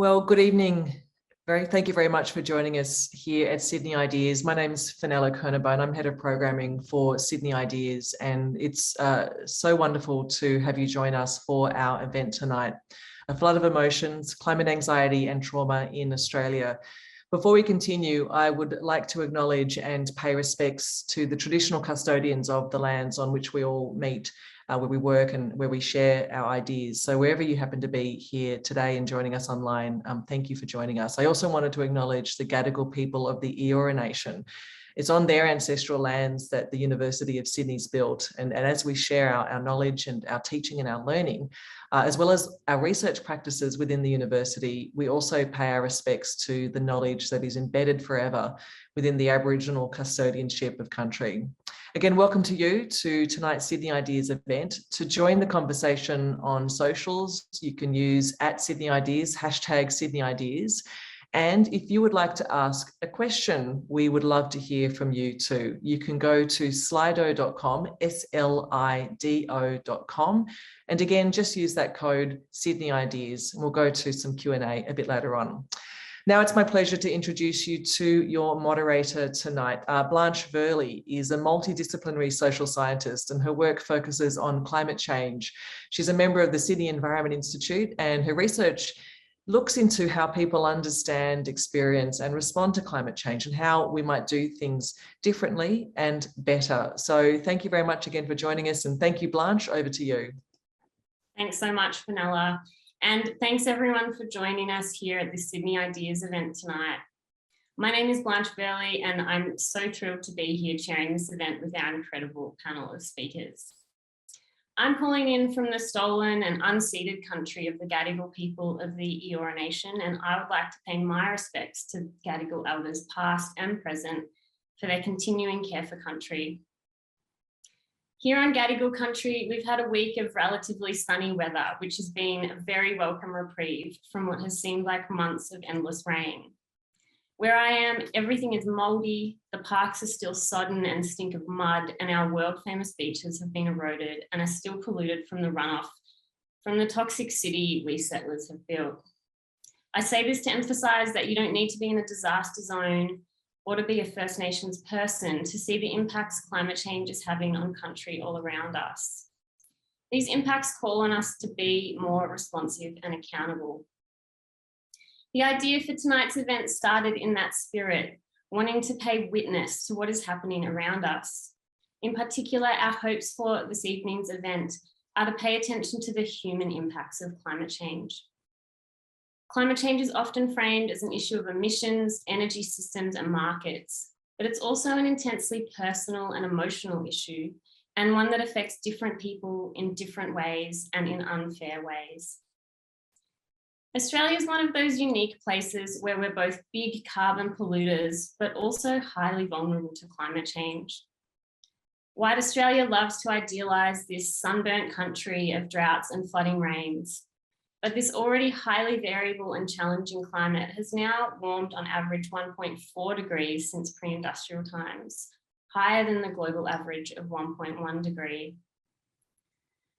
Well, good evening. Thank you very much for joining us here at Sydney Ideas. My name is Fenella Kernebone. I'm Head of Programming for Sydney Ideas, and it's so wonderful to have you join us for our event tonight. A flood of emotions, climate anxiety and trauma in Australia. Before we continue, I would like to acknowledge and pay respects to the traditional custodians of the lands on which we all meet, where we work and where we share our ideas. So wherever you happen to be here today and joining us online, thank you for joining us. I also wanted to acknowledge the Gadigal people of the Eora Nation. It's on their ancestral lands that the University of Sydney's built. And as we share our knowledge and our teaching and our learning, as well as our research practices within the university, we also pay our respects to the knowledge that is embedded forever within the Aboriginal custodianship of country. Again, welcome to you to tonight's Sydney Ideas event. To join the conversation on socials, you can use @SydneyIdeas, #SydneyIdeas. And if you would like to ask a question, we would love to hear from you too. You can go to slido.com, slido.com. And again, just use that code Sydney Ideas, and we'll go to some Q&A a bit later on. Now it's my pleasure to introduce you to your moderator tonight. Blanche Verlie is a multidisciplinary social scientist, and her work focuses on climate change. She's a member of the Sydney Environment Institute, and her research looks into how people understand, experience and respond to climate change and how we might do things differently and better. So thank you very much again for joining us, and thank you, Blanche. Over to you. Thanks so much, Fenella. And thanks everyone for joining us here at the Sydney Ideas event tonight. My name is Blanche Verlie, and I'm so thrilled to be here chairing this event with our incredible panel of speakers. I'm calling in from the stolen and unceded country of the Gadigal people of the Eora Nation, and I would like to pay my respects to Gadigal elders past and present for their continuing care for country. Here on Gadigal country, we've had a week of relatively sunny weather, which has been a very welcome reprieve from what has seemed like months of endless rain. Where I am, everything is mouldy, the parks are still sodden and stink of mud, and our world famous beaches have been eroded and are still polluted from the runoff from the toxic city we settlers have built. I say this to emphasise that you don't need to be in a disaster zone or to be a First Nations person to see the impacts climate change is having on country all around us. These impacts call on us to be more responsive and accountable. The idea for tonight's event started in that spirit, wanting to pay witness to what is happening around us. In particular, our hopes for this evening's event are to pay attention to the human impacts of climate change. Climate change is often framed as an issue of emissions, energy systems and markets, but it's also an intensely personal and emotional issue, and one that affects different people in different ways and in unfair ways. Australia is one of those unique places where we're both big carbon polluters, but also highly vulnerable to climate change. White Australia loves to idealise this sunburnt country of droughts and flooding rains, but this already highly variable and challenging climate has now warmed on average 1.4 degrees since pre-industrial times, higher than the global average of 1.1 degree.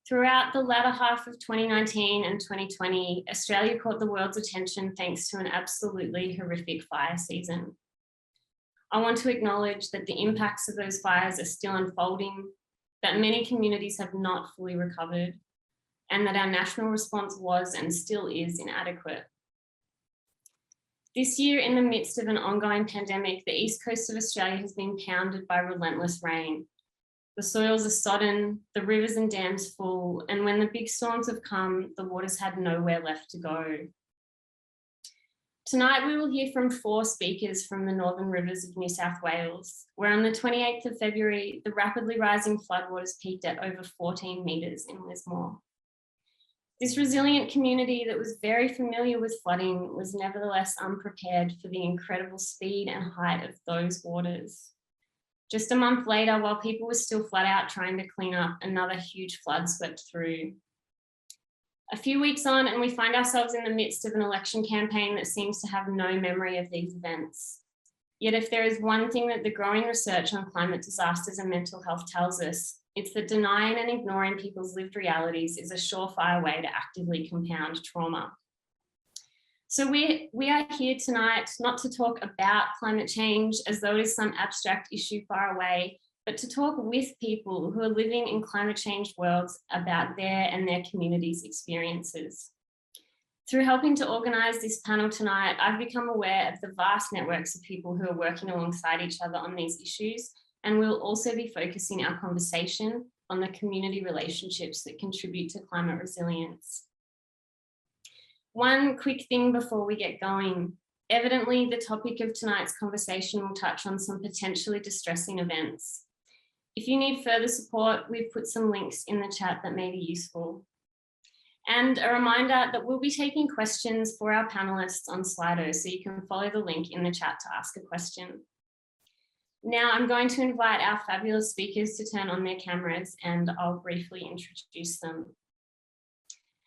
Throughout the latter half of 2019 and 2020, Australia caught the world's attention thanks to an absolutely horrific fire season. I want to acknowledge that the impacts of those fires are still unfolding, that many communities have not fully recovered, and that our national response was and still is inadequate. This year, in the midst of an ongoing pandemic, the east coast of Australia has been pounded by relentless rain. The soils are sodden, the rivers and dams full, and when the big storms have come, the water's had nowhere left to go. Tonight, we will hear from 4 speakers from the Northern Rivers of New South Wales, where on the 28th of February, the rapidly rising floodwaters peaked at over 14 metres in Lismore. This resilient community that was very familiar with flooding was nevertheless unprepared for the incredible speed and height of those waters. Just a month later, while people were still flat out trying to clean up, another huge flood swept through. A few weeks on, and we find ourselves in the midst of an election campaign that seems to have no memory of these events. Yet if there is one thing that the growing research on climate disasters and mental health tells us, it's that denying and ignoring people's lived realities is a surefire way to actively compound trauma. So we are here tonight not to talk about climate change as though it is some abstract issue far away, but to talk with people who are living in climate change worlds about their and their communities' experiences. Through helping to organise this panel tonight, I've become aware of the vast networks of people who are working alongside each other on these issues, and we'll also be focusing our conversation on the community relationships that contribute to climate resilience. One quick thing before we get going. Evidently, the topic of tonight's conversation will touch on some potentially distressing events. If you need further support, we've put some links in the chat that may be useful. And a reminder that we'll be taking questions for our panelists on Slido, so you can follow the link in the chat to ask a question. Now I'm going to invite our fabulous speakers to turn on their cameras and I'll briefly introduce them.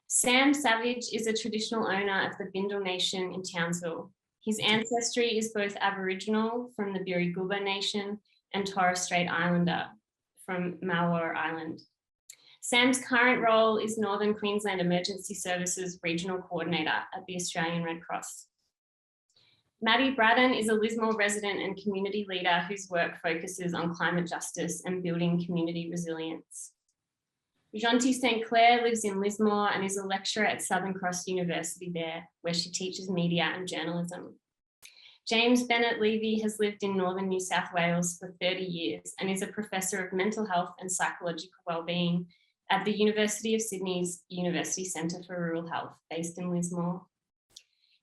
Sam Savage is a traditional owner of the Bindal Nation in Townsville. His ancestry is both Aboriginal from the Birriguba Nation and Torres Strait Islander from Malwar Island. Sam's current role is Northern Queensland Emergency Services Regional Coordinator at the Australian Red Cross. Maddy Braddon is a Lismore resident and community leader whose work focuses on climate justice and building community resilience. Jeanti St Clair lives in Lismore and is a lecturer at Southern Cross University there, where she teaches media and journalism. James Bennett-Levy has lived in northern New South Wales for 30 years and is a professor of mental health and psychological wellbeing at the University of Sydney's University Centre for Rural Health, based in Lismore.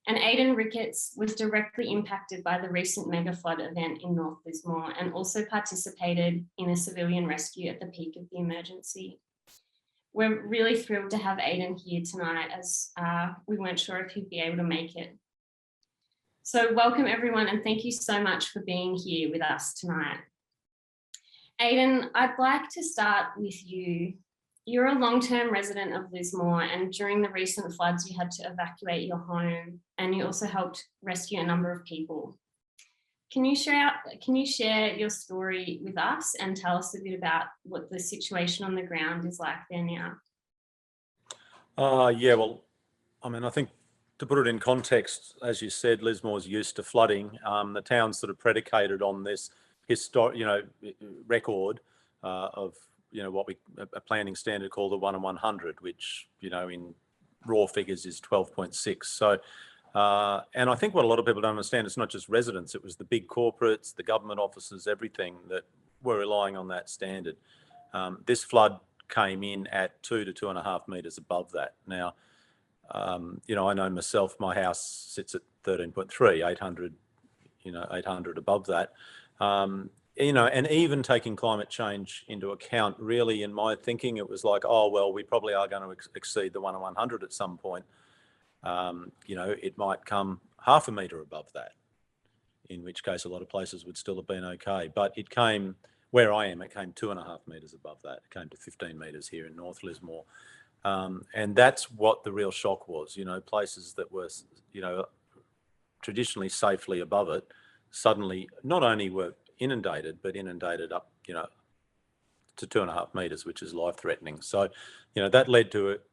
And Aidan Ricketts was directly impacted by the recent mega flood event in North Lismore and also participated in a civilian rescue at the peak of the emergency. We're really thrilled to have Aidan here tonight, as we weren't sure if he'd be able to make it. So welcome everyone, and thank you so much for being here with us tonight. Aidan, I'd like to start with you. You're a long-term resident of Lismore, and during the recent floods you had to evacuate your home, and you also helped rescue a number of people. Can you share your story with us and tell us a bit about what the situation on the ground is like there now? Yeah, well, I mean, I think to put it in context, as you said, Lismore's used to flooding. The town's sort of predicated on this historic, record of, what a planning standard called the 1 in 100, which, in raw figures is 12.6. So. And I think what a lot of people don't understand, it's not just residents, it was the big corporates, the government offices, everything that were relying on that standard. This flood came in at 2 to 2.5 metres above that. Now, I know myself, my house sits at 13.3, 800 above that. And even taking climate change into account, really, in my thinking, it was like, oh, well, we probably are going to exceed the 1 in 100 at some point. It might come 0.5 metre above that, in which case a lot of places would still have been okay. But it came, where I am, it came 2.5 metres above that. It came to 15 metres here in North Lismore. And that's what the real shock was, places that were, traditionally safely above it, suddenly not only were inundated, but inundated up, to 2.5 metres, which is life-threatening. So, that led to it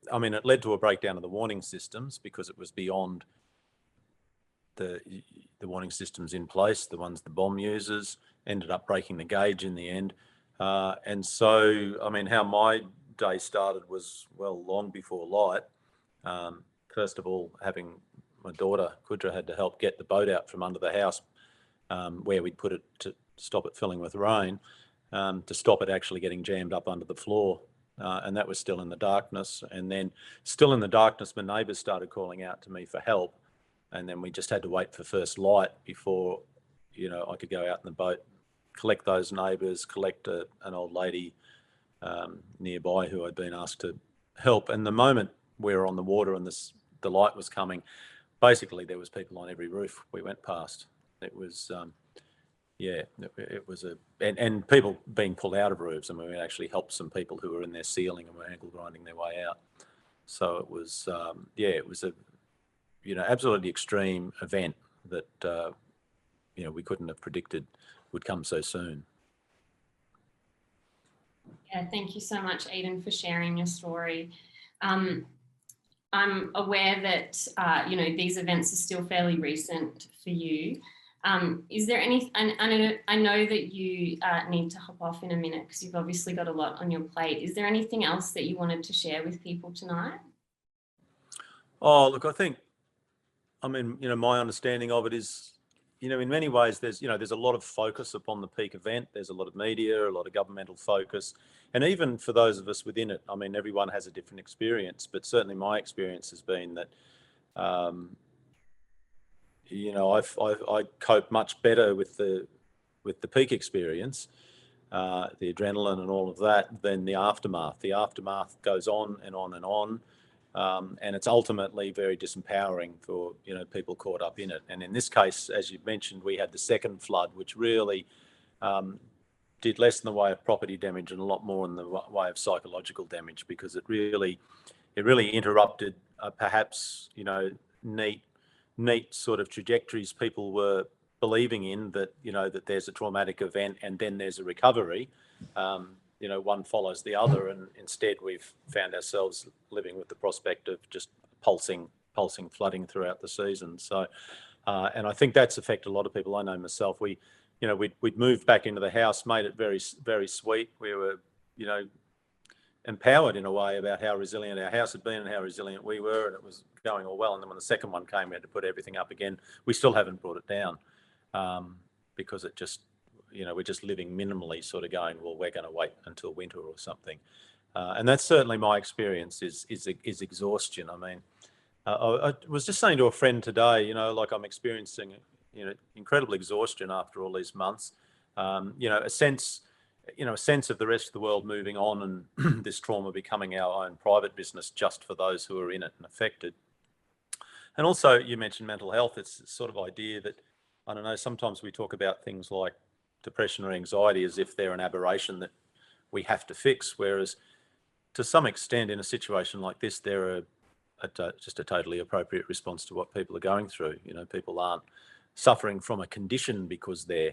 led to a breakdown of the warning systems because it was beyond the warning systems in place. The ones the bomb users ended up breaking the gauge in the end. And so, how my day started was, well, long before light. First of all, having my daughter, Kudra, had to help get the boat out from under the house where we'd put it to stop it filling with rain. To stop it actually getting jammed up under the floor. And that was still in the darkness. And then still in the darkness, my neighbours started calling out to me for help. And then we just had to wait for first light before, I could go out in the boat, collect those neighbours, collect an old lady nearby who I'd been asked to help. And the moment we were on the water and the light was coming, basically there was people on every roof we went past. It was... it was and people being pulled out of roofs, and we actually helped some people who were in their ceiling and were ankle grinding their way out. So it was, it was a, absolutely extreme event that, we couldn't have predicted would come so soon. Yeah, thank you so much, Aidan, for sharing your story. I'm aware that, you know, these events are still fairly recent for you. Is there any, and I know that you need to hop off in a minute because you've obviously got a lot on your plate. Is there anything else that you wanted to share with people tonight? Oh, look, I mean, you know, my understanding of it is, you know, in many ways, there's a lot of focus upon the peak event. There's a lot of media, a lot of governmental focus. And even for those of us within it, I mean, everyone has a different experience, but certainly my experience has been that, you know, I cope much better with the peak experience, the adrenaline and all of that, than the aftermath. The aftermath goes on and on and on. And it's ultimately very disempowering for, you know, people caught up in it. And in this case, as you mentioned, we had the second flood, which really did less in the way of property damage and a lot more in the way of psychological damage, because it really interrupted perhaps, you know, neat sort of trajectories people were believing in, that, you know, that there's a traumatic event and then there's a recovery. You know, one follows the other, and instead we've found ourselves living with the prospect of just pulsing flooding throughout the season. So, and I think that's affected a lot of people. I know myself. We'd moved back into the house, made it very, very sweet. We were, you know, empowered in a way about how resilient our house had been and how resilient we were, and it was going all well. And then when the second one came, we had to put everything up again. We still haven't brought it down because it just, you know, we're just living minimally, sort of going, well, we're going to wait until winter or something. And that's certainly my experience is exhaustion. I mean, I was just saying to a friend today, you know, like I'm experiencing, you know, incredible exhaustion after all these months. You know, a sense of the rest of the world moving on and this trauma becoming our own private business just for those who are in it and affected. And also, you mentioned mental health. It's this sort of idea that, I don't know, sometimes we talk about things like depression or anxiety as if they're an aberration that we have to fix, whereas to some extent in a situation like this, they're just a totally appropriate response to what people are going through. You know, people aren't suffering from a condition because they're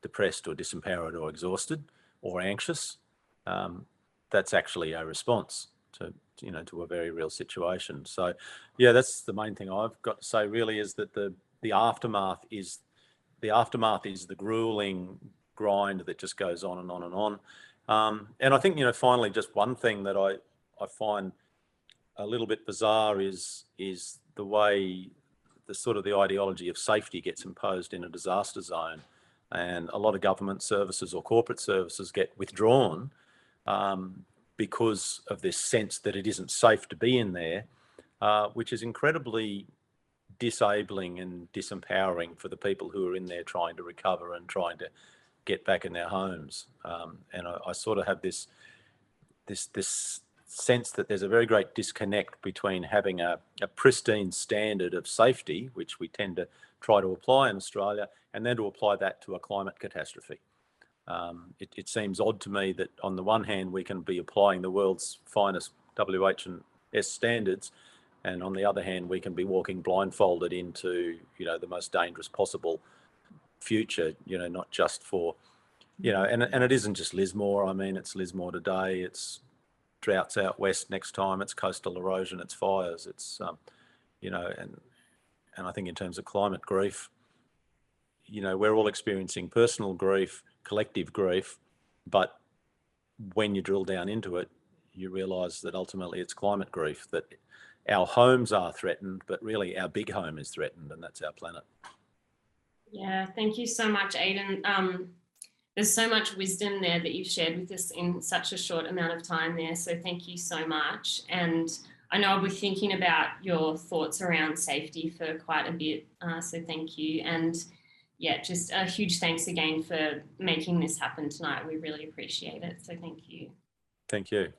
depressed or disempowered or exhausted or anxious. That's actually a response to, you know, to a very real situation. So yeah, that's the main thing I've got to say really, is that the aftermath is the grueling grind that just goes on and on and on. And I think, you know, finally, just one thing that I find a little bit bizarre is the way the ideology of safety gets imposed in a disaster zone, and a lot of government services or corporate services get withdrawn because of this sense that it isn't safe to be in there, which is incredibly disabling and disempowering for the people who are in there trying to recover and trying to get back in their homes. And I sort of have this sense that there's a very great disconnect between having a pristine standard of safety, which we tend to try to apply in Australia, and then to apply that to a climate catastrophe. It seems odd to me that on the one hand we can be applying the world's finest WH&S standards, and on the other hand we can be walking blindfolded into, you know, the most dangerous possible future, you know, not just for, you know, and it isn't just Lismore. I mean, it's Lismore today, it's droughts out west next time, it's coastal erosion, it's fires, it's you know, and I think in terms of climate grief, you know, we're all experiencing personal grief, collective grief, but when you drill down into it, you realise that ultimately it's climate grief, that our homes are threatened, but really our big home is threatened, and that's our planet. Yeah, thank you so much, Aidan. There's so much wisdom there that you've shared with us in such a short amount of time there, so thank you so much. And I know I'll be thinking about your thoughts around safety for quite a bit, so thank you. And yeah, just a huge thanks again for making this happen tonight. We really appreciate it, so thank you. Thank you.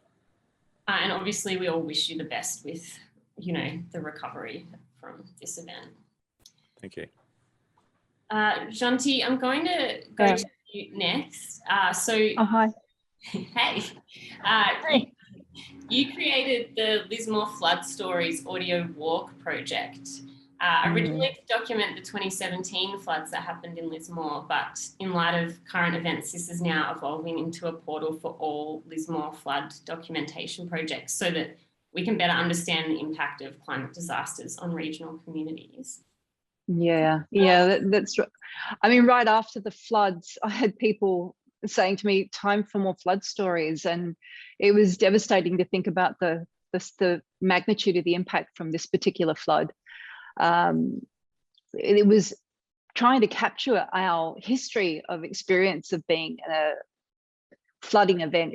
And obviously we all wish you the best with, you know, the recovery from this event. Thank you. Jeanti, I'm going to go to you next. Hi. Hey. Hey. You created the Lismore Flood Stories audio walk project, originally to document the 2017 floods that happened in Lismore, but in light of current events, this is now evolving into a portal for all Lismore flood documentation projects so that we can better understand the impact of climate disasters on regional communities. Yeah, that's right. I mean, right after the floods, I had people saying to me, time for more flood stories. And it was devastating to think about the magnitude of the impact from this particular flood. It was trying to capture our history of experience of being in a flooding event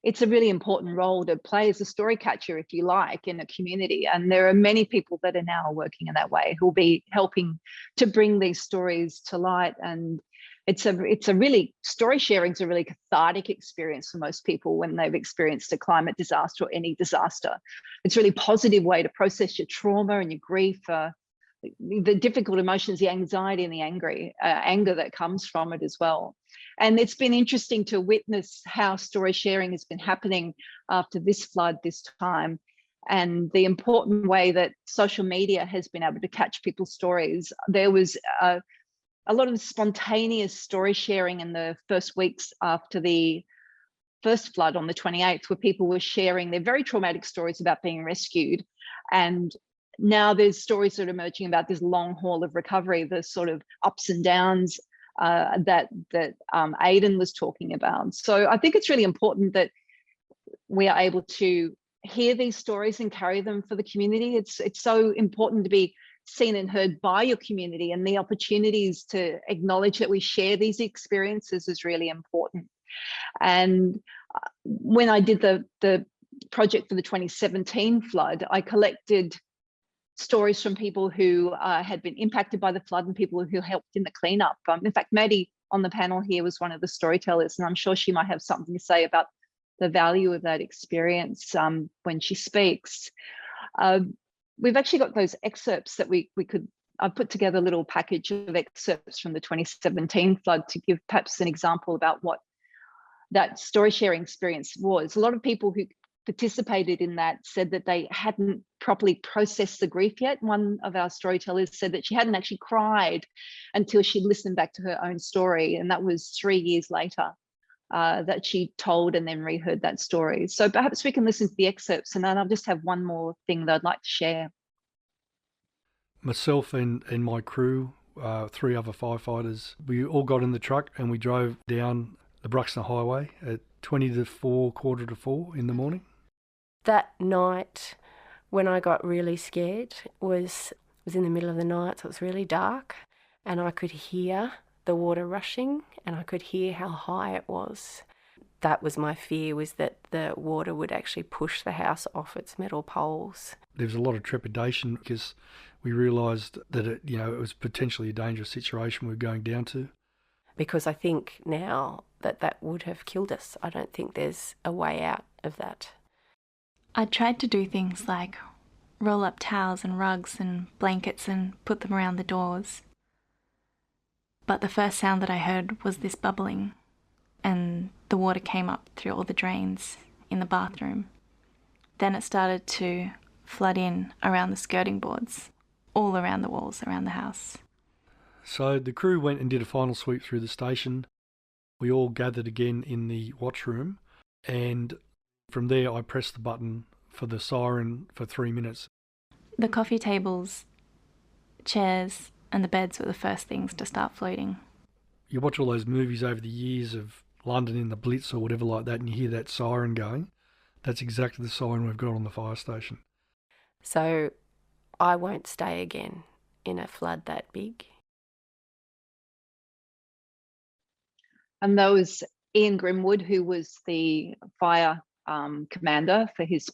it's a really important role to play as a story catcher, if you like, in a community. And there are many people that are now working in that way who will be helping to bring these stories to light. And it's a really, story sharing is a really cathartic experience for most people when they've experienced a climate disaster or any disaster. It's a really positive way to process your trauma and your grief, the difficult emotions, the anxiety and the anger that comes from it as well. And it's been interesting to witness how story sharing has been happening after this flood this time, and the important way that social media has been able to catch people's stories. There was a lot of spontaneous story sharing in the first weeks after the first flood on the 28th, where people were sharing their very traumatic stories about being rescued. And now there's stories that are emerging about this long haul of recovery, the sort of ups and downs that Aidan was talking about. So I think it's really important that we are able to hear these stories and carry them for the community. It's so important to be seen and heard by your community, and the opportunities to acknowledge that we share these experiences is really important. And when I did the project for the 2017 flood, I collected stories from people who had been impacted by the flood and people who helped in the cleanup. In fact, Maddy on the panel here was one of the storytellers, and I'm sure she might have something to say about the value of that experience when she speaks. We've actually got those excerpts that I've put together a little package of excerpts from the 2017 flood to give perhaps an example about what that story sharing experience was. A lot of people who participated in that said that they hadn't properly processed the grief yet. One of our storytellers said that she hadn't actually cried until she'd listened back to her own story, and that was 3 years later that she told and then reheard that story. So perhaps we can listen to the excerpts, and then I'll just have one more thing that I'd like to share. Myself and my crew, 3 other firefighters, we all got in the truck and we drove down the Bruxner Highway at 20 to 4, quarter to 4 in the morning. That night when I got really scared was in the middle of the night, so it was really dark, and I could hear the water rushing and I could hear how high it was. That was my fear, was that the water would actually push the house off its metal poles. There was a lot of trepidation because we realised that it was potentially a dangerous situation we were going down to. Because I think now that would have killed us. I don't think there's a way out of that. I tried to do things like roll up towels and rugs and blankets and put them around the doors. But the first sound that I heard was this bubbling, and the water came up through all the drains in the bathroom. Then it started to flood in around the skirting boards, all around the walls around the house. So the crew went and did a final sweep through the station. We all gathered again in the watch room, and from there I pressed the button for the siren for 3 minutes. The coffee tables, chairs and the beds were the first things to start floating. You watch all those movies over the years of London in the Blitz or whatever like that, and you hear that siren going. That's exactly the siren we've got on the fire station. So I won't stay again in a flood that big. And that was Ian Grimwood, who was the fire commander for his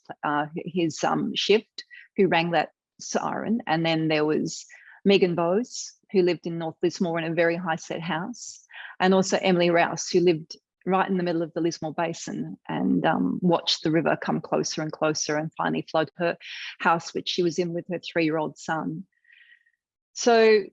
shift, who rang that siren. And then there was Megan Bowes, who lived in North Lismore in a very high-set house, and also Emily Rouse, who lived right in the middle of the Lismore Basin and watched the river come closer and closer and finally flood her house, which she was in with her 3-year-old son. So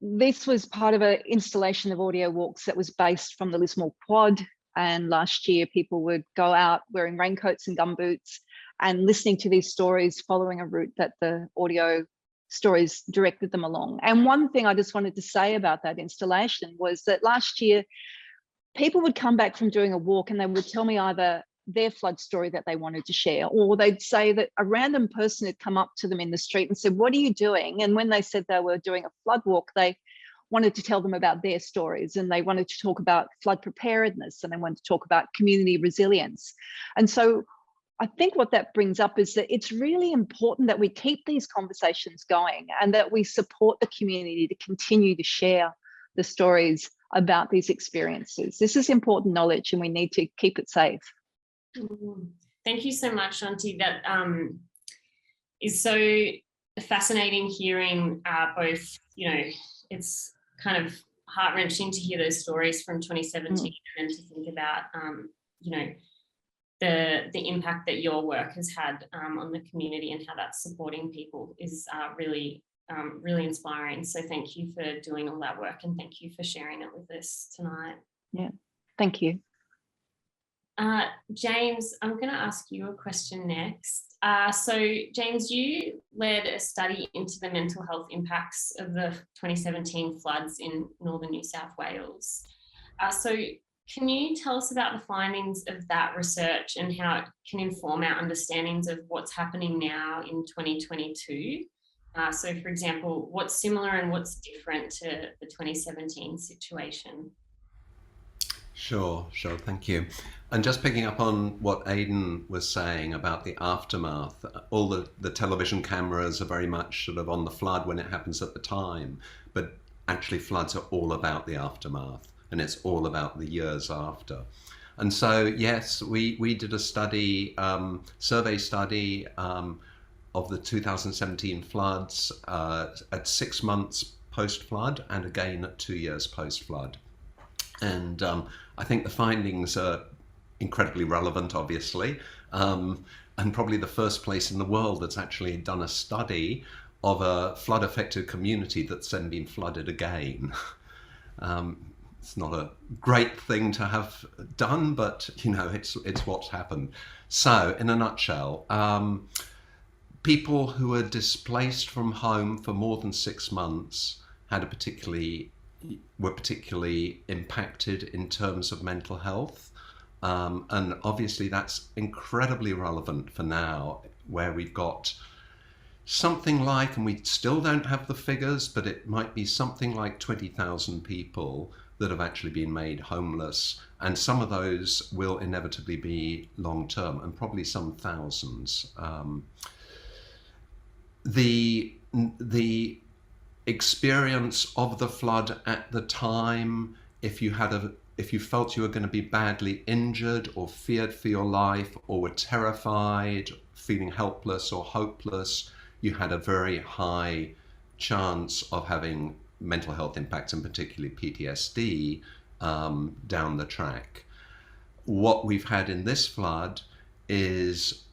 this was part of an installation of audio walks that was based from the Lismore Quad. And last year, people would go out wearing raincoats and gumboots and listening to these stories, following a route that the audio stories directed them along. And one thing I just wanted to say about that installation was that last year, people would come back from doing a walk and they would tell me either their flood story that they wanted to share, or they'd say that a random person had come up to them in the street and said, "What are you doing?" And when they said they were doing a flood walk, they wanted to tell them about their stories, and they wanted to talk about flood preparedness, and they wanted to talk about community resilience. And so I think what that brings up is that it's really important that we keep these conversations going and that we support the community to continue to share the stories about these experiences. This is important knowledge and we need to keep it safe. Thank you so much, Jeanti. That is so fascinating hearing both, it's kind of heart-wrenching to hear those stories from 2017 and to think about, the impact that your work has had on the community and how that's supporting people is really inspiring. So thank you for doing all that work and thank you for sharing it with us tonight. Yeah, thank you. James, I'm going to ask you a question next. So James, you led a study into the mental health impacts of the 2017 floods in northern New South Wales. So can you tell us about the findings of that research and how it can inform our understandings of what's happening now in 2022? So for example, what's similar and what's different to the 2017 situation? Sure, thank you. And just picking up on what Aidan was saying about the aftermath, all the television cameras are very much sort of on the flood when it happens at the time, but actually floods are all about the aftermath and it's all about the years after. And so, yes, we did a study, survey study of the 2017 floods at 6 months post-flood and again at 2 years post-flood. And I think the findings are incredibly relevant, obviously, and probably the first place in the world that's actually done a study of a flood-affected community that's then been flooded again. It's not a great thing to have done, but it's what's happened. So, in a nutshell, people who are displaced from home for more than 6 months were particularly impacted in terms of mental health. And obviously that's incredibly relevant for now, where we've got something like, and we still don't have the figures, but it might be something like 20,000 people that have actually been made homeless. And some of those will inevitably be long-term, and probably some thousands. The experience of the flood at the time, if you felt you were going to be badly injured or feared for your life or were terrified, feeling helpless or hopeless, you had a very high chance of having mental health impacts, and particularly PTSD, down the track. What we've had in this flood is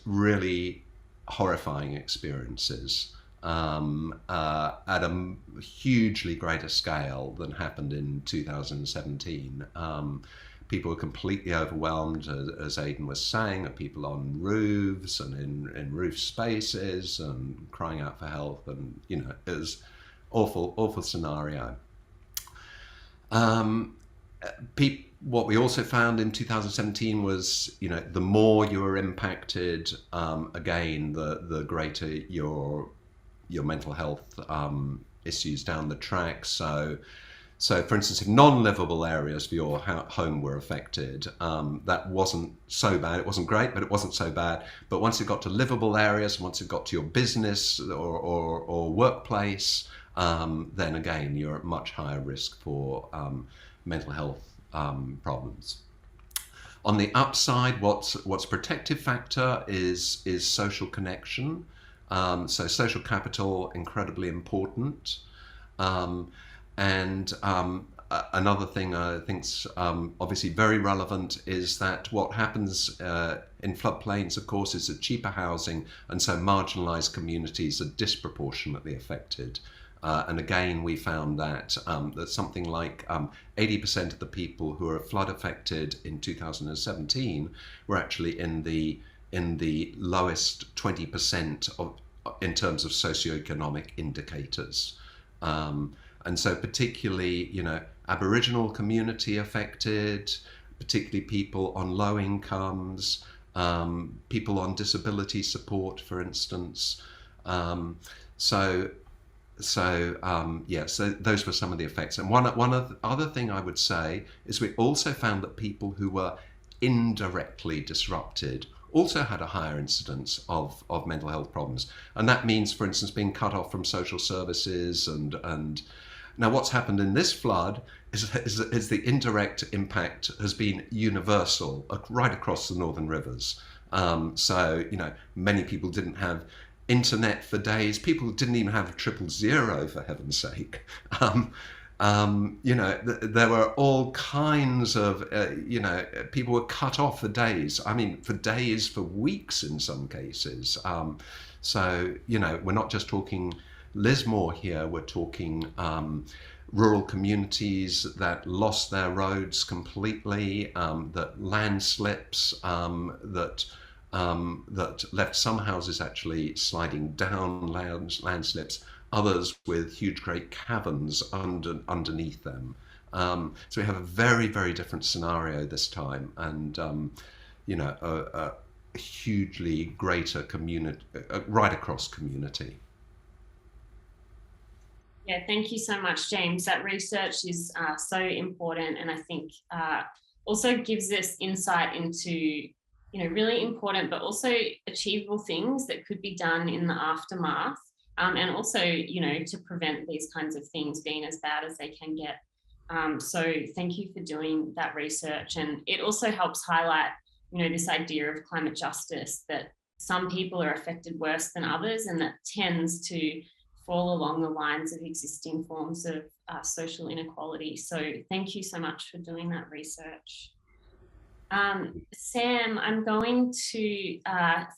really horrifying experiences at a hugely greater scale than happened in 2017. People were completely overwhelmed, as Aidan was saying, people on roofs and in roof spaces and crying out for help, and it was awful scenario. What we also found in 2017 was, the more you were impacted, again, the greater your mental health issues down the track. So for instance, if non-livable areas of your home were affected, that wasn't so bad. It wasn't great, but it wasn't so bad. But once it got to livable areas, once it got to your business or workplace, then again, you're at much higher risk for mental health problems. On the upside, what's protective factor is social connection. So social capital, incredibly important. And another thing I think's obviously very relevant is that what happens in floodplains, of course, is that cheaper housing, and so marginalised communities are disproportionately affected. And again, we found that that something like 80% of the people who are flood affected in 2017 were actually in the lowest 20% in terms of socioeconomic indicators. And so particularly, Aboriginal community affected, particularly people on low incomes, people on disability support, for instance. So those were some of the effects. And one other thing I would say is we also found that people who were indirectly disrupted also had a higher incidence of mental health problems. And that means, for instance, being cut off from social services. And now what's happened in this flood is the indirect impact has been universal right across the northern rivers. So, many people didn't have internet for days. People didn't even have 000, for heaven's sake. There were all kinds of, people were cut off for days. I mean, for days, for weeks in some cases. So, we're not just talking Lismore here, we're talking rural communities that lost their roads completely, that landslips, that left some houses actually sliding down landslips, others with huge great caverns underneath them. So we have a very, very different scenario this time, and a hugely greater community, right across community. Yeah, thank you so much, James. That research is so important, and I think also gives us insight into really important but also achievable things that could be done in the aftermath. And also, to prevent these kinds of things being as bad as they can get. So thank you for doing that research. And it also helps highlight, this idea of climate justice, that some people are affected worse than others, and that tends to fall along the lines of existing forms of social inequality. So thank you so much for doing that research. Sam, I'm going to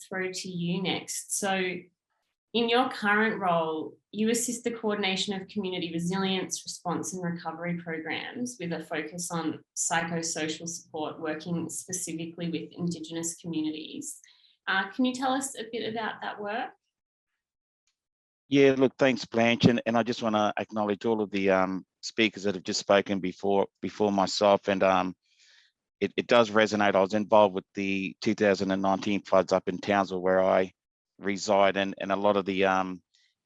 throw to you next. So in your current role, you assist the coordination of community resilience, response and recovery programs with a focus on psychosocial support, working specifically with Indigenous communities. Can you tell us a bit about that work? Yeah, look, thanks, Blanche. And I just want to acknowledge all of the speakers that have just spoken before myself. And it does resonate. I was involved with the 2019 floods up in Townsville, where I reside, and a lot of the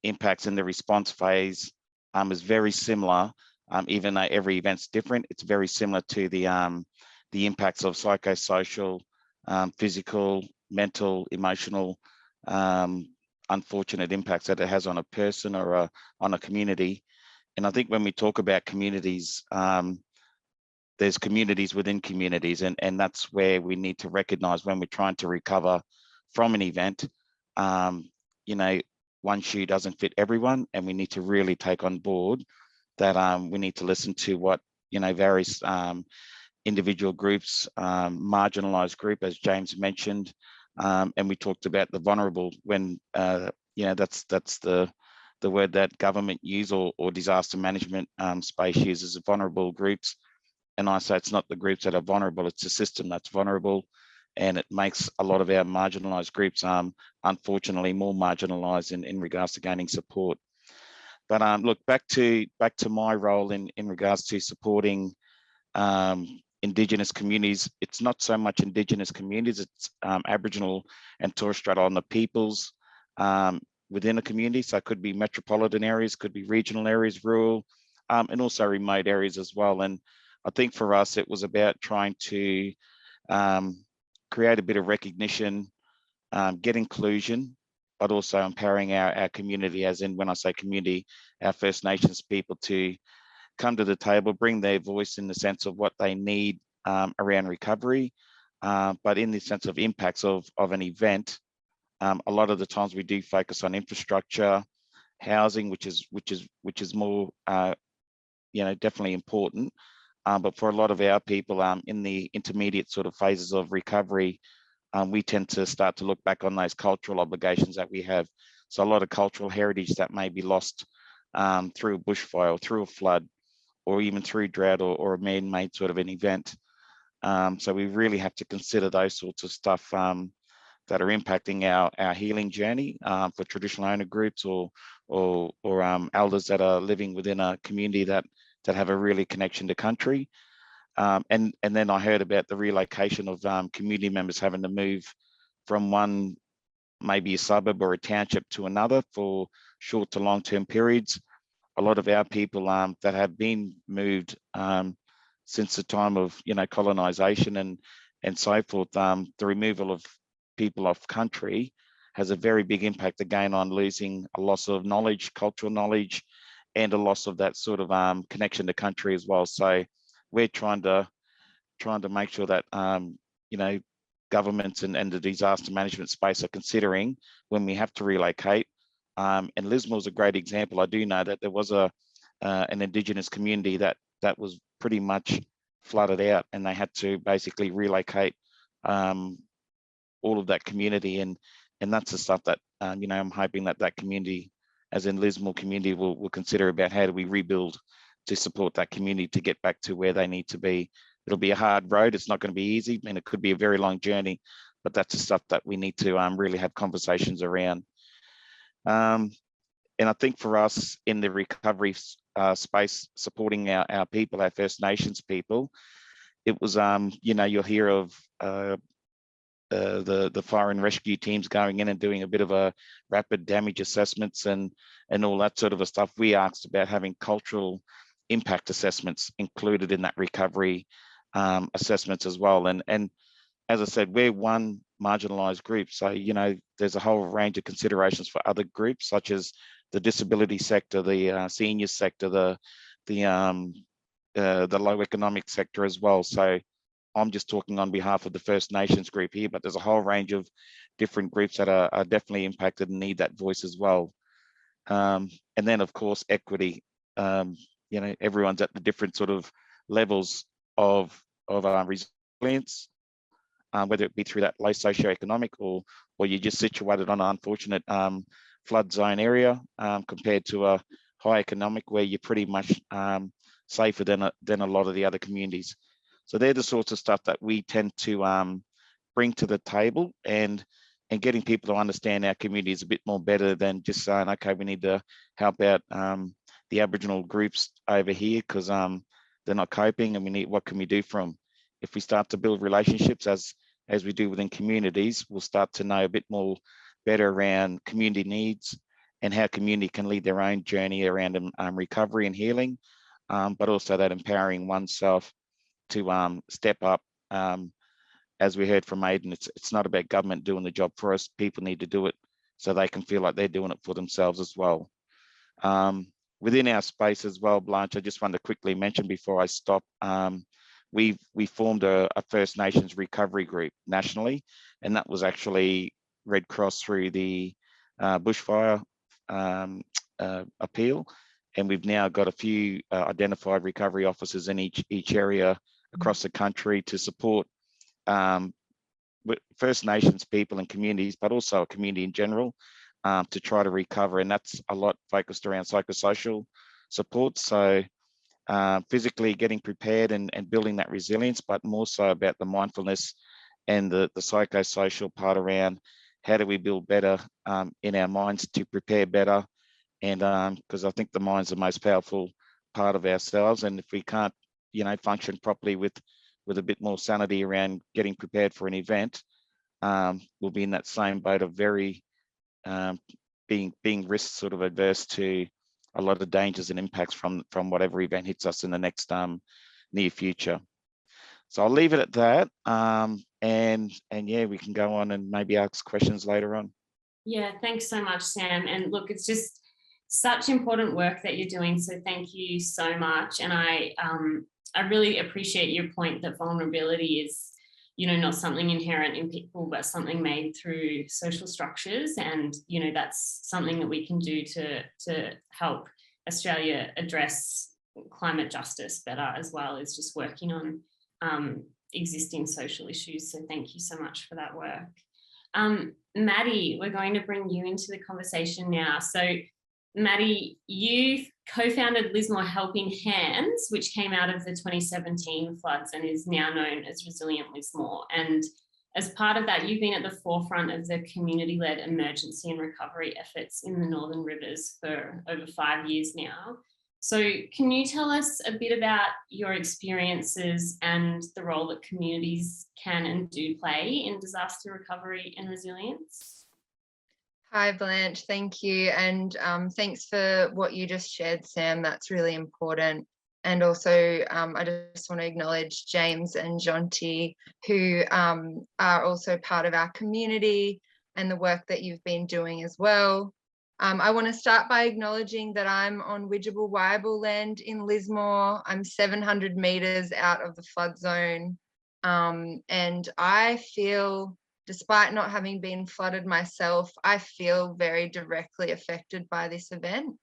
impacts in the response phase is very similar, even though every event's different. It's very similar to the impacts of psychosocial, physical, mental, emotional, unfortunate impacts that it has on a person or on a community. And I think when we talk about communities, there's communities within communities, and that's where we need to recognize when we're trying to recover from an event. One shoe doesn't fit everyone, and we need to really take on board that we need to listen to what various individual groups, marginalized group, as James mentioned, and we talked about the vulnerable when that's the word that government use or disaster management space uses, vulnerable groups. And I say it's not the groups that are vulnerable, it's the system that's vulnerable. And it makes a lot of our marginalised groups, unfortunately, more marginalised in regards to gaining support. But look, back to my role in regards to supporting Indigenous communities. It's not so much Indigenous communities; it's Aboriginal and Torres Strait Islander peoples within a community. So it could be metropolitan areas, could be regional areas, rural, and also remote areas as well. And I think for us, it was about trying to create a bit of recognition, get inclusion, but also empowering our community, as in when I say community, our First Nations people, to come to the table, bring their voice in the sense of what they need around recovery, but in the sense of impacts of an event. A lot of the times we do focus on infrastructure, housing, which is more definitely important. But for a lot of our people in the intermediate sort of phases of recovery, we tend to start to look back on those cultural obligations that we have. So a lot of cultural heritage that may be lost through a bushfire, or through a flood, or even through drought or a man-made sort of an event. So we really have to consider those sorts of stuff that are impacting our healing journey for traditional owner groups or elders that are living within a community that have a really connection to country. And then I heard about the relocation of community members having to move from one, maybe a suburb or a township to another for short to long-term periods. A lot of our people that have been moved since the time of colonisation and so forth, the removal of people off country has a very big impact again on losing a loss of knowledge, cultural knowledge, and a loss of that sort of connection to country as well. So we're trying to make sure that governments and the disaster management space are considering when we have to relocate. And Lismore is a great example. I do know that there was an Indigenous community that was pretty much flooded out, and they had to basically relocate all of that community, and that's the stuff that I'm hoping that community, as in Lismore community, will consider about how do we rebuild to support that community to get back to where they need to be. It'll be a hard road. It's not going to be easy, and it could be a very long journey, but that's the stuff that we need to really have conversations around. And I think for us in the recovery space, supporting our people, our First Nations people, it was, you'll hear of the fire and rescue teams going in and doing a bit of a rapid damage assessments and all that sort of stuff. We asked about having cultural impact assessments included in that recovery assessments as well. And as I said, we're one marginalised group. So, there's a whole range of considerations for other groups, such as the disability sector, the senior sector, the low economic sector as well. So I'm just talking on behalf of the First Nations group here, but there's a whole range of different groups that are definitely impacted and need that voice as well. And then, of course, equity. Everyone's at the different sort of levels of resilience, whether it be through that low socioeconomic or you're just situated on an unfortunate flood zone area compared to a high economic where you're pretty much safer than a lot of the other communities. So they're the sorts of stuff that we tend to bring to the table, and getting people to understand our community is a bit more better than just saying, okay, we need to help out the Aboriginal groups over here because they're not coping, and what can we do for them? If we start to build relationships as we do within communities, we'll start to know a bit more better around community needs and how community can lead their own journey around recovery and healing, but also that empowering oneself to step up. As we heard from Aidan, it's not about government doing the job for us. People need to do it so they can feel like they're doing it for themselves as well. Within our space as well, Blanche, I just wanted to quickly mention before I stop, we formed a First Nations recovery group nationally, and that was actually Red Cross through the bushfire appeal, and we've now got a few identified recovery officers in each area across the country to support First Nations people and communities, but also a community in general, to try to recover. And that's a lot focused around psychosocial support. So physically getting prepared and building that resilience, but more so about the mindfulness and the psychosocial part around how do we build better in our minds to prepare better. And because I think the mind's the most powerful part of ourselves. And if we can't, function properly with a bit more sanity around getting prepared for an event, we'll be in that same boat of very being risk sort of adverse to a lot of dangers and impacts from whatever event hits us in the next near future. So I'll leave it at that. And yeah, we can go on and maybe ask questions later on. Yeah, thanks so much, Sam. And look, it's just such important work that you're doing. So thank you so much. And I really appreciate your point that vulnerability is, not something inherent in people, but something made through social structures. And, that's something that we can do to help Australia address climate justice better, as well as just working on existing social issues. So thank you so much for that work. Maddy, we're going to bring you into the conversation now. So Maddy, you co-founded Lismore Helping Hands, which came out of the 2017 floods and is now known as Resilient Lismore. And as part of that, you've been at the forefront of the community-led emergency and recovery efforts in the Northern Rivers for over 5 years now. So can you tell us a bit about your experiences and the role that communities can and do play in disaster recovery and resilience? Hi, Blanche. Thank you. And thanks for what you just shared, Sam. That's really important. And also, I just want to acknowledge James and Jeanti, who are also part of our community and the work that you've been doing as well. I want to start by acknowledging that I'm on Widgeable Wyable land in Lismore. I'm 700 metres out of the flood zone. And I feel, despite not having been flooded myself, I feel very directly affected by this event.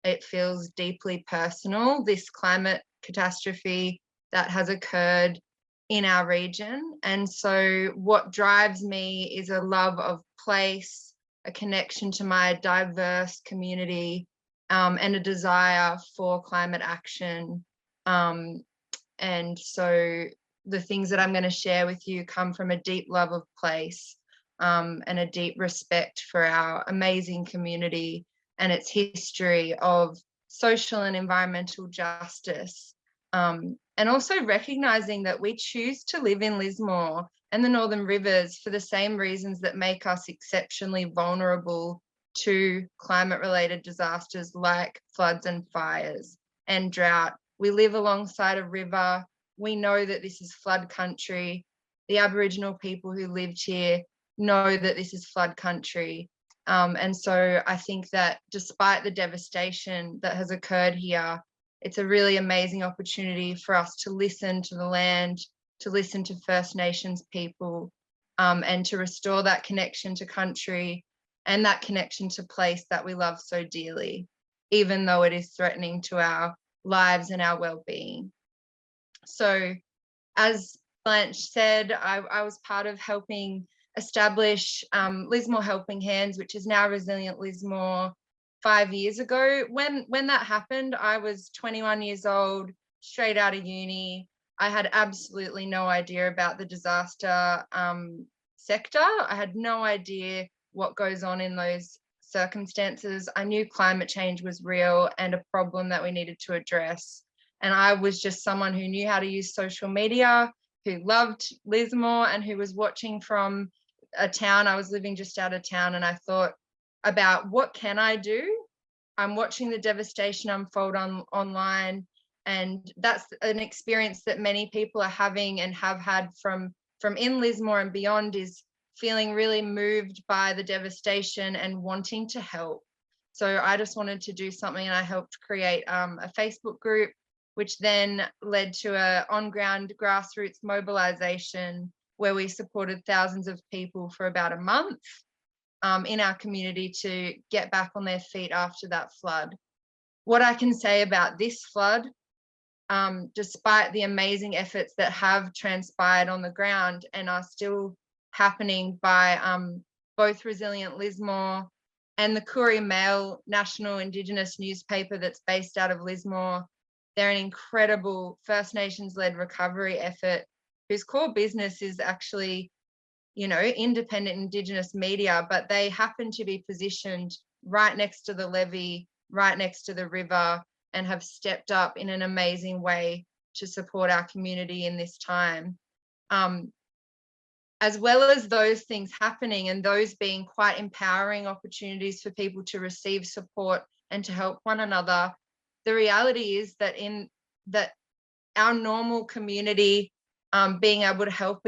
It feels deeply personal, this climate catastrophe that has occurred in our region. And so what drives me is a love of place, a connection to my diverse community, and a desire for climate action. And so the things that I'm going to share with you come from a deep love of place, and a deep respect for our amazing community and its history of social and environmental justice. And also recognizing that we choose to live in Lismore and the Northern Rivers for the same reasons that make us exceptionally vulnerable to climate-related disasters like floods and fires and drought. We live alongside a river. We know that this is flood country. The Aboriginal people who lived here know that this is flood country. And so I think that despite the devastation that has occurred here, it's a really amazing opportunity for us to listen to the land, to listen to First Nations people, and to restore that connection to country and that connection to place that we love so dearly, even though it is threatening to our lives and our well-being. So as Blanche said, I was part of helping establish Lismore Helping Hands, which is now Resilient Lismore, 5 years ago. When that happened, I was 21 years old, straight out of uni. I had absolutely no idea about the disaster sector. I had no idea what goes on in those circumstances. I knew climate change was real and a problem that we needed to address. And I was just someone who knew how to use social media, who loved Lismore and who was watching from a town. I was living just out of town, and I thought about, what can I do? I'm watching the devastation unfold online, and that's an experience that many people are having and have had from in Lismore and beyond, is feeling really moved by the devastation and wanting to help. So I just wanted to do something, and I helped create a Facebook group, which then led to a on-ground grassroots mobilization where we supported thousands of people for about a month in our community to get back on their feet after that flood. What I can say about this flood, despite the amazing efforts that have transpired on the ground and are still happening by both Resilient Lismore and the Courier Mail, national Indigenous newspaper that's based out of Lismore. They're an incredible First Nations-led recovery effort whose core business is actually, independent Indigenous media, but they happen to be positioned right next to the levee, right next to the river, and have stepped up in an amazing way to support our community in this time. As well as those things happening and those being quite empowering opportunities for people to receive support and to help one another, the reality is that our normal community being able to help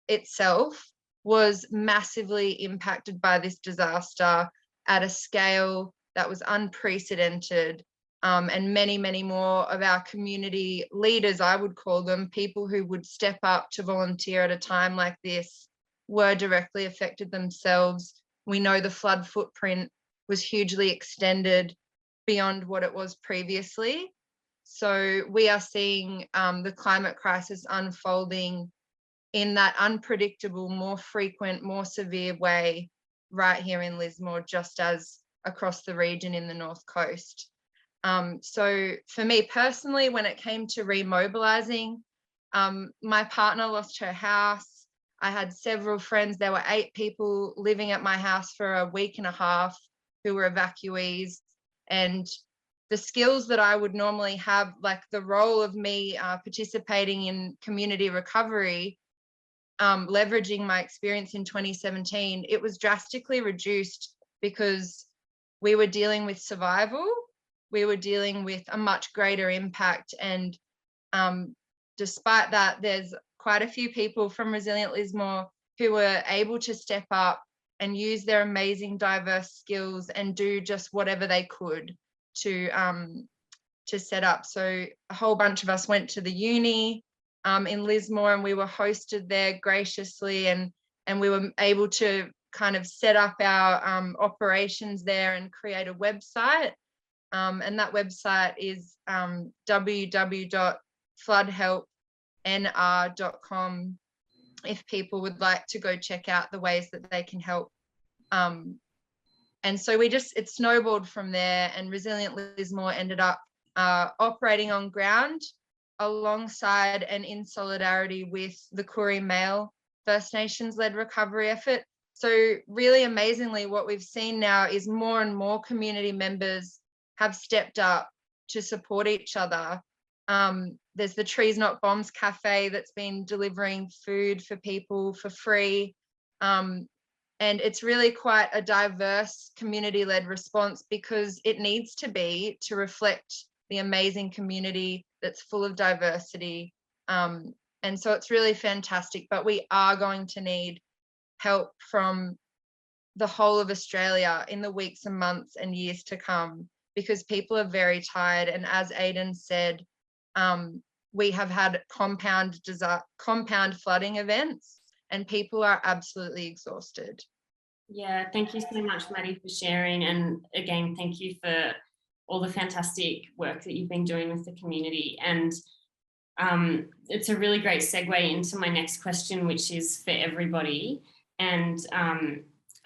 itself was massively impacted by this disaster at a scale that was unprecedented. And many, many more of our community leaders, I would call them, people who would step up to volunteer at a time like this, were directly affected themselves. We know the flood footprint was hugely extended beyond what it was previously. So we are seeing the climate crisis unfolding in that unpredictable, more frequent, more severe way right here in Lismore, just as across the region in the North Coast. So for me personally, when it came to remobilizing, my partner lost her house. I had several friends. There were 8 people living at my house for a week and a half who were evacuees. And the skills that I would normally have, like the role of me participating in community recovery, leveraging my experience in 2017, it was drastically reduced because we were dealing with survival, we were dealing with a much greater impact. And despite that, there's quite a few people from Resilient Lismore who were able to step up and use their amazing diverse skills and do just whatever they could to set up. So a whole bunch of us went to the uni in Lismore, and we were hosted there graciously, and we were able to kind of set up our operations there and create a website. And that website is www.floodhelpnr.com if people would like to go check out the ways that they can help. And so it snowballed from there, and Resilient Lismore ended up operating on ground alongside and in solidarity with the Koori Male First Nations led recovery effort. So really amazingly, what we've seen now is more and more community members have stepped up to support each other. There's the Trees Not Bombs Cafe that's been delivering food for people for free. And it's really quite a diverse community-led response, because it needs to be to reflect the amazing community that's full of diversity. And so it's really fantastic, but we are going to need help from the whole of Australia in the weeks and months and years to come, because people are very tired. And as Aidan said, we have had compound flooding events, and people are absolutely exhausted. Yeah, thank you so much, Maddy, for sharing. And again, thank you for all the fantastic work that you've been doing with the community. And it's a really great segue into my next question, which is for everybody. And I'm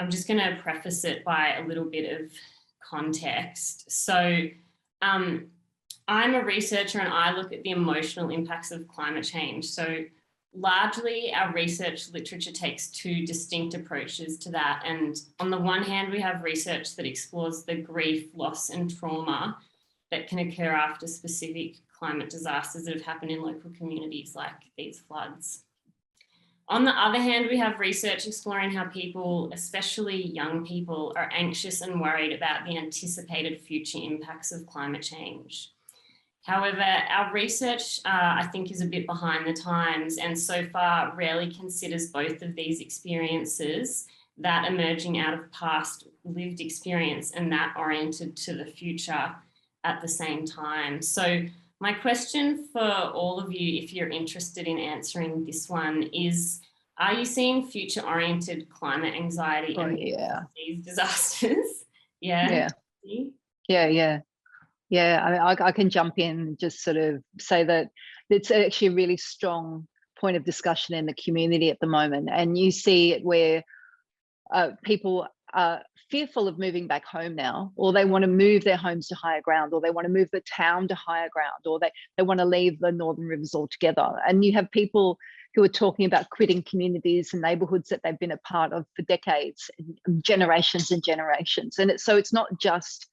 just going to preface it by a little bit of context. So I'm a researcher, and I look at the emotional impacts of climate change. So largely our research literature takes two distinct approaches to that. And on the one hand, we have research that explores the grief, loss and trauma that can occur after specific climate disasters that have happened in local communities like these floods. On the other hand, we have research exploring how people, especially young people, are anxious and worried about the anticipated future impacts of climate change. However, our research, I think, is a bit behind the times, and so far rarely considers both of these experiences, that emerging out of past lived experience and that oriented to the future at the same time. So my question for all of you, if you're interested in answering this one, is, are you seeing future-oriented climate anxiety and these disasters? Yeah. I can jump in and just sort of say that it's actually a really strong point of discussion in the community at the moment. And you see it where people are fearful of moving back home now, or they want to move their homes to higher ground, or they want to move the town to higher ground, or they want to leave the Northern Rivers altogether. And you have people who are talking about quitting communities and neighbourhoods that they've been a part of for decades, generations and generations. And so it's not just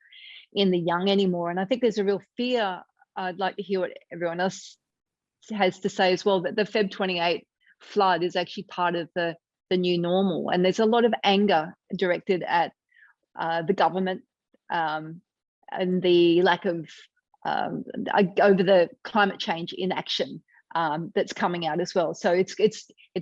in the young anymore. And I think there's a real fear. I'd like to hear what everyone else has to say as well, that the Feb 28 flood is actually part of the new normal. And there's a lot of anger directed at the government and the lack of over the climate change inaction that's coming out as well. So it's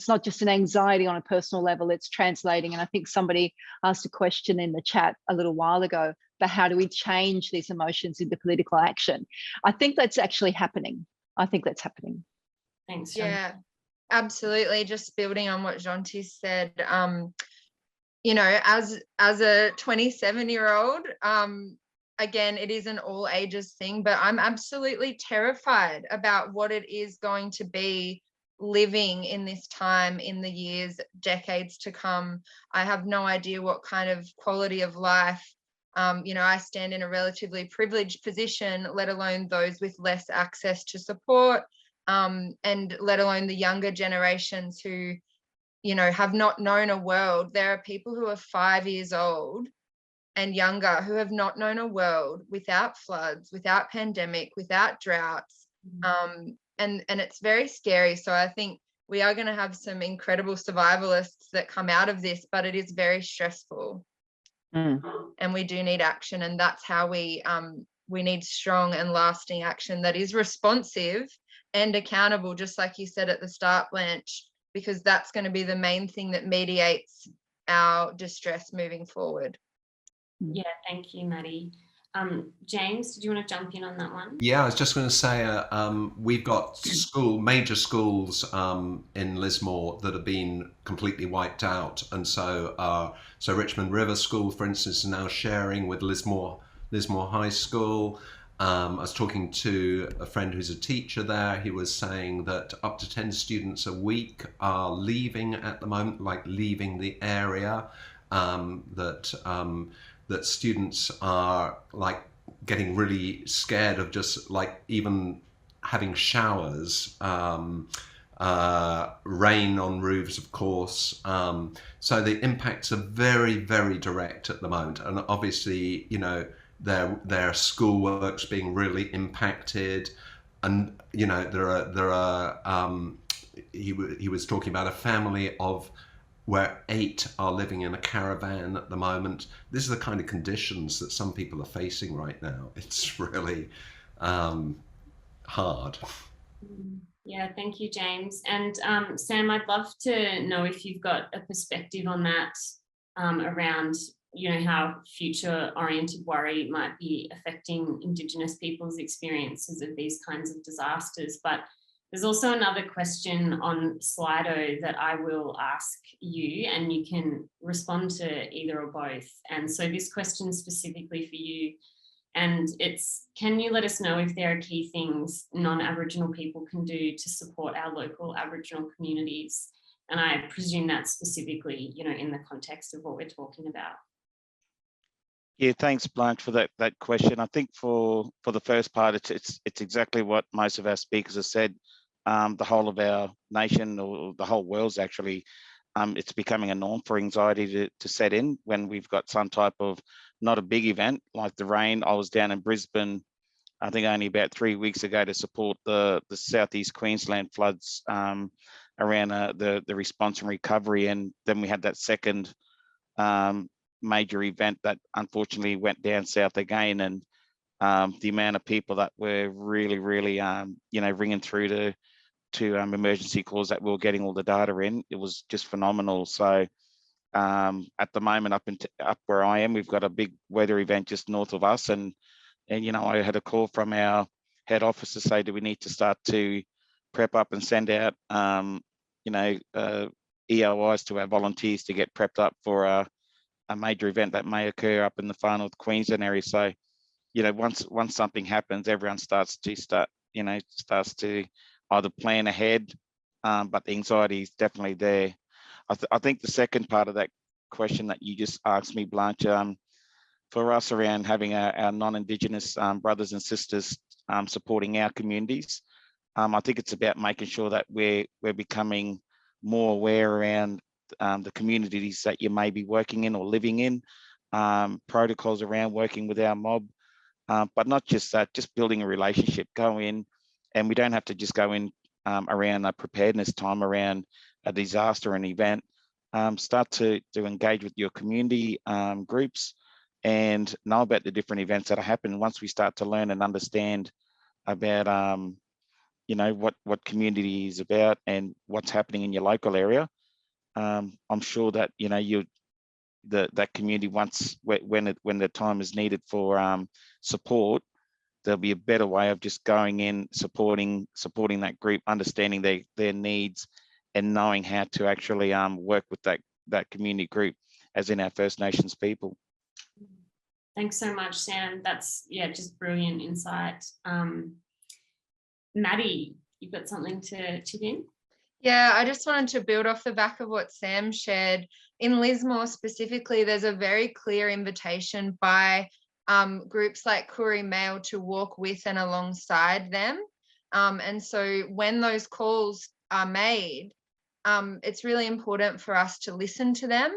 not just an anxiety on a personal level, it's translating. And I think somebody asked a question in the chat a little while ago, but how do we change these emotions into political action? I think that's actually happening. Thanks. Yeah, absolutely. Just building on what Jeanti said, you know, as a 27-year-old, again, it is an all ages thing, but I'm absolutely terrified about what it is going to be living in this time in the years, decades to come. I have no idea what kind of quality of life. You know, I stand in a relatively privileged position, let alone those with less access to support, and let alone the younger generations who, you know, have not known a world. There are people who are 5 years old and younger who have not known a world without floods, without pandemic, without droughts. And it's very scary. So I think we are going to have some incredible survivalists that come out of this, but it is very stressful. And we do need action, and that's how we need strong and lasting action that is responsive and accountable, just like you said at the start, Blanche, because that's going to be the main thing that mediates our distress moving forward. Yeah, thank you, Maddy. James, did you want to jump in on that one? Yeah, I was just going to say, we've got major schools in Lismore that have been completely wiped out, and so Richmond River School, for instance, is now sharing with Lismore High School. I was talking to a friend who's a teacher there. He was saying that up to 10 students a week are leaving at the moment, like leaving the area. That students are like getting really scared of just like even having showers, rain on roofs, of course. So the impacts are very, very direct at the moment. And obviously, you know, their schoolwork's being really impacted. And, you know, he was talking about a family of where 8 are living in a caravan at the moment. This is the kind of conditions that some people are facing right now. It's really hard. Yeah, thank you, James. And Sam, I'd love to know if you've got a perspective on that around, you know, how future-oriented worry might be affecting Indigenous people's experiences of these kinds of disasters. But there's also another question on Slido that I will ask you, and you can respond to either or both. And so this question is specifically for you, and it's, can you let us know if there are key things non-Aboriginal people can do to support our local Aboriginal communities? And I presume that's specifically, you know, in the context of what we're talking about. Yeah, thanks, Blanche, for that question. I think for the first part, it's exactly what most of our speakers have said. The whole of our nation, or the whole world's actually, it's becoming a norm for anxiety to set in when we've got some type of, not a big event like the rain. I was down in Brisbane, I think only about 3 weeks ago, to support the southeast Queensland floods around the response and recovery. And then we had that second major event that unfortunately went down south again. And the amount of people that were really, you know, ringing through to emergency calls that we were getting all the data in, it was just phenomenal. So at the moment, up where I am, we've got a big weather event just north of us, and you know, I had a call from our head office to say, do we need to start to prep up and send out you know, EOIs to our volunteers to get prepped up for a major event that may occur up in the far north Queensland area. So, you know, once something happens, everyone starts to either plan ahead, but the anxiety is definitely there. I think the second part of that question that you just asked me, Blanche, for us around having our non-Indigenous brothers and sisters supporting our communities, I think it's about making sure that we're becoming more aware around the communities that you may be working in or living in, protocols around working with our mob, but not just that, just building a relationship. Go in, and we don't have to just go in around a preparedness time around a disaster or an event. Start to engage with your community groups and know about the different events that are happening. Once we start to learn and understand about you know, what community is about and what's happening in your local area, I'm sure that, you know, that community, once when the time is needed for support, there'll be a better way of just going in, supporting that group, understanding their needs, and knowing how to actually work with that community group, as in our First Nations people. Thanks so much, Sam. That's, yeah, just brilliant insight. Maddy, you've got something to chip in? Yeah, I just wanted to build off the back of what Sam shared. In Lismore specifically, there's a very clear invitation by groups like Koori Mail to walk with and alongside them. And so when those calls are made, it's really important for us to listen to them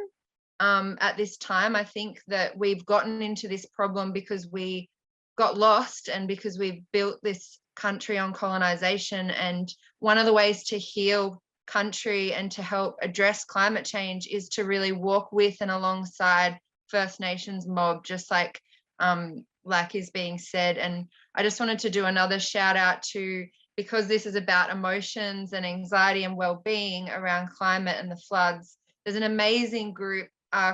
at this time. I think that we've gotten into this problem because we got lost and because we've built this country on colonization. And one of the ways to heal country and to help address climate change is to really walk with and alongside First Nations mob, just like is being said. And I just wanted to do another shout out to, because this is about emotions and anxiety and well-being around climate and the floods, there's an amazing group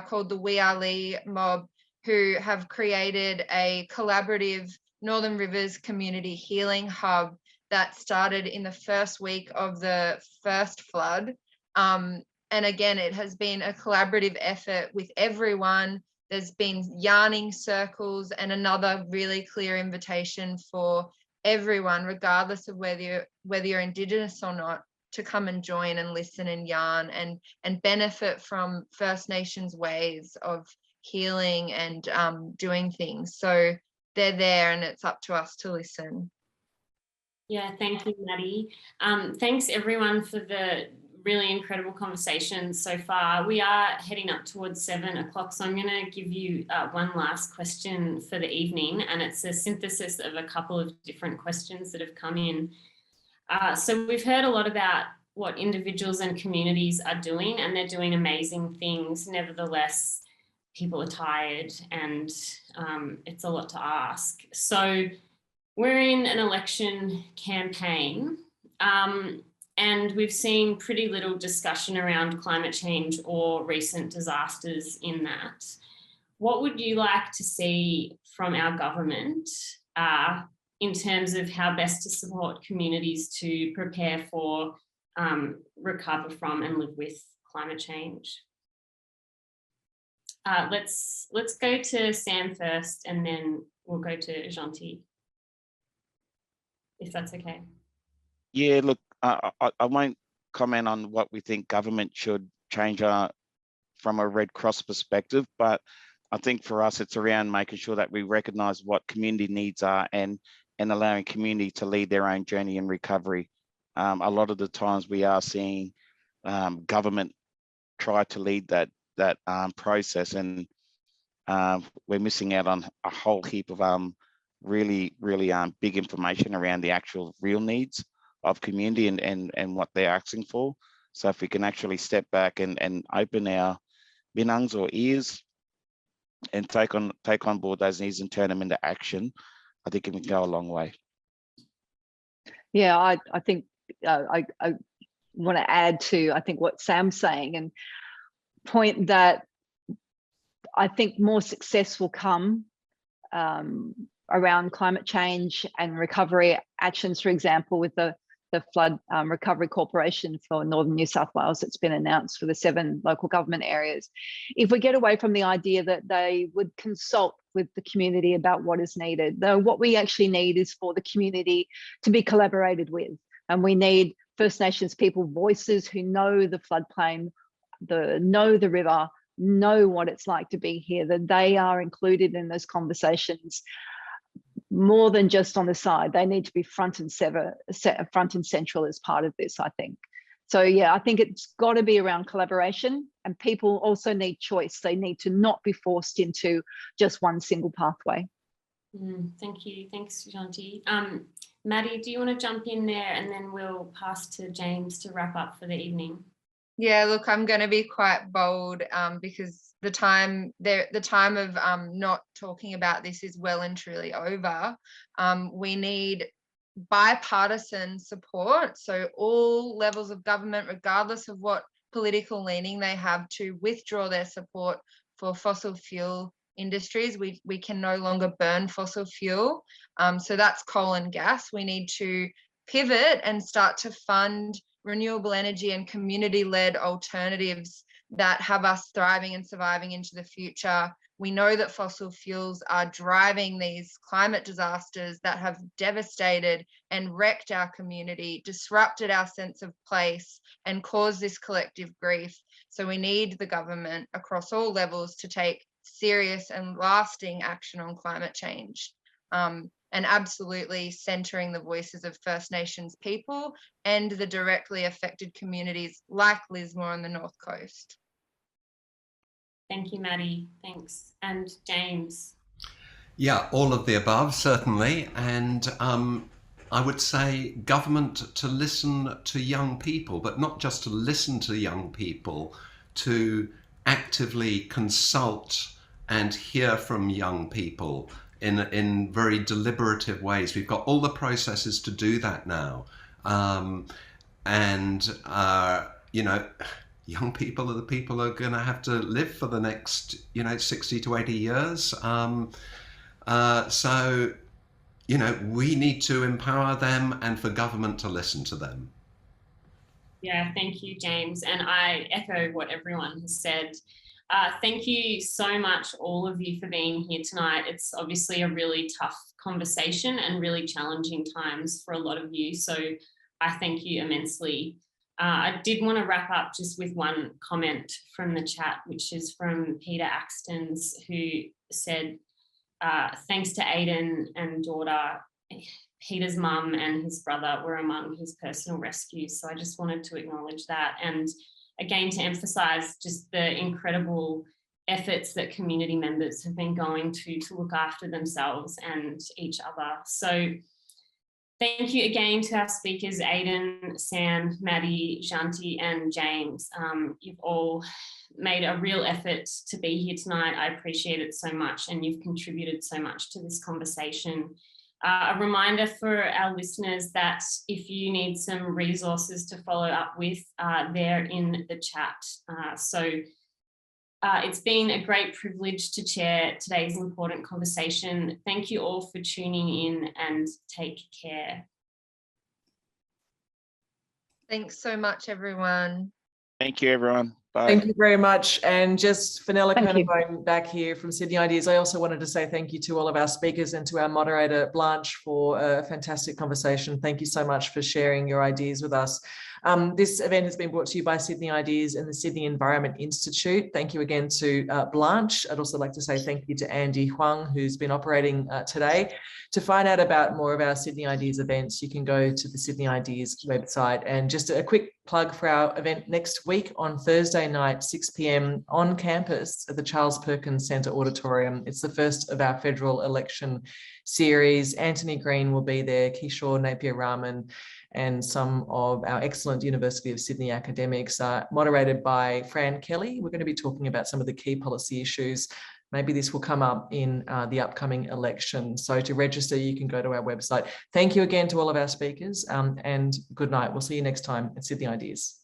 called the We Are Lee mob, who have created a collaborative Northern Rivers community healing hub that started in the first week of the first flood. And again, it has been a collaborative effort with everyone. There's been yarning circles and another really clear invitation for everyone, regardless of whether you're Indigenous or not, to come and join and listen and yarn and benefit from First Nations ways of healing and doing things. So they're there, and it's up to us to listen. Yeah, thank you, Maddy. Thanks everyone for the really incredible conversation so far. We are heading up towards 7 o'clock, so I'm going to give you one last question for the evening, and it's a synthesis of a couple of different questions that have come in. So we've heard a lot about what individuals and communities are doing, and they're doing amazing things. Nevertheless, people are tired and it's a lot to ask. So we're in an election campaign and we've seen pretty little discussion around climate change or recent disasters in that. What would you like to see from our government in terms of how best to support communities to prepare for, recover from and live with climate change? Let's go to Sam first, and then we'll go to Jeanti, if that's okay. Yeah, look, I won't comment on what we think government should change from a Red Cross perspective, but I think for us, it's around making sure that we recognise what community needs are and allowing community to lead their own journey in recovery. A lot of the times we are seeing government try to lead that process, and we're missing out on a whole heap of really big information around the actual real needs of community and what they're asking for. So if we can actually step back and open our binangs or ears and take on board those needs and turn them into action, I think it can go a long way. Yeah, I think I want to add to, I think, what Sam's saying, and point that I think more success will come around climate change and recovery actions, for example, with the Flood Recovery Corporation for Northern New South Wales that's been announced for the 7 local government areas. If we get away from the idea that they would consult with the community about what is needed, though what we actually need is for the community to be collaborated with. And we need First Nations people voices who know the floodplain, know the river, know what it's like to be here, that they are included in those conversations more than just on the side. They need to be front and central as part of this, I think. So yeah, I think it's got to be around collaboration, and people also need choice. They need to not be forced into just one single pathway. Thank you. Thanks, Jeanti. Maddy, do you want to jump in there, and then we'll pass to James to wrap up for the evening? Yeah, look, I'm going to be quite bold because the time of not talking about this is well and truly over. We need bipartisan support, so all levels of government, regardless of what political leaning they have, to withdraw their support for fossil fuel industries. We can no longer burn fossil fuel, so that's coal and gas. We need to pivot and start to fund renewable energy and community-led alternatives that have us thriving and surviving into the future. We know that fossil fuels are driving these climate disasters that have devastated and wrecked our community, disrupted our sense of place, and caused this collective grief. So we need the government across all levels to take serious and lasting action on climate change. And absolutely centering the voices of First Nations people and the directly affected communities like Lismore on the North Coast. Thank you, Maddy. Thanks. And James. Yeah, all of the above, certainly. And I would say government to listen to young people, but not just to listen to young people, to actively consult and hear from young people in very deliberative ways. We've got all the processes to do that now. You know, young people are the people who are going to have to live for the next, 60 to 80 years. So, we need to empower them and for government to listen to them. Yeah, thank you, James. And I echo what everyone has said. Thank you so much, all of you, for being here tonight. It's obviously a really tough conversation and really challenging times for a lot of you. So I thank you immensely. I did want to wrap up just with one comment from the chat, which is from Peter Axtons, who said, thanks to Aidan and daughter, Peter's mum and his brother were among his personal rescues. So I just wanted to acknowledge that. And again, to emphasise just the incredible efforts that community members have been going to look after themselves and each other. So thank you again to our speakers, Aidan, Sam, Maddy, Jeanti and James. You've all made a real effort to be here tonight. I appreciate it so much, and you've contributed so much to this conversation. A reminder for our listeners that if you need some resources to follow up with, they're in the chat. It's been a great privilege to chair today's important conversation. Thank you all for tuning in, and take care. Thanks so much, everyone. Thank you, everyone. Bye. Thank you very much. And just Fenella Kernebone back here from Sydney Ideas. I also wanted to say thank you to all of our speakers and to our moderator, Blanche, for a fantastic conversation. Thank you so much for sharing your ideas with us. This event has been brought to you by Sydney Ideas and the Sydney Environment Institute. Thank you again to Blanche. I'd also like to say thank you to Andy Huang, who's been operating today. To find out about more of our Sydney Ideas events, you can go to the Sydney Ideas website. And just a quick plug for our event next week on Thursday night, 6 p.m. on campus at the Charles Perkins Centre Auditorium. It's the first of our federal election series. Anthony Green will be there, Kishore Napier-Raman, and some of our excellent University of Sydney academics, moderated by Fran Kelly. We're going to be talking about some of the key policy issues. Maybe this will come up in the upcoming election. So to register, you can go to our website. Thank you again to all of our speakers, and good night. We'll see you next time at Sydney Ideas.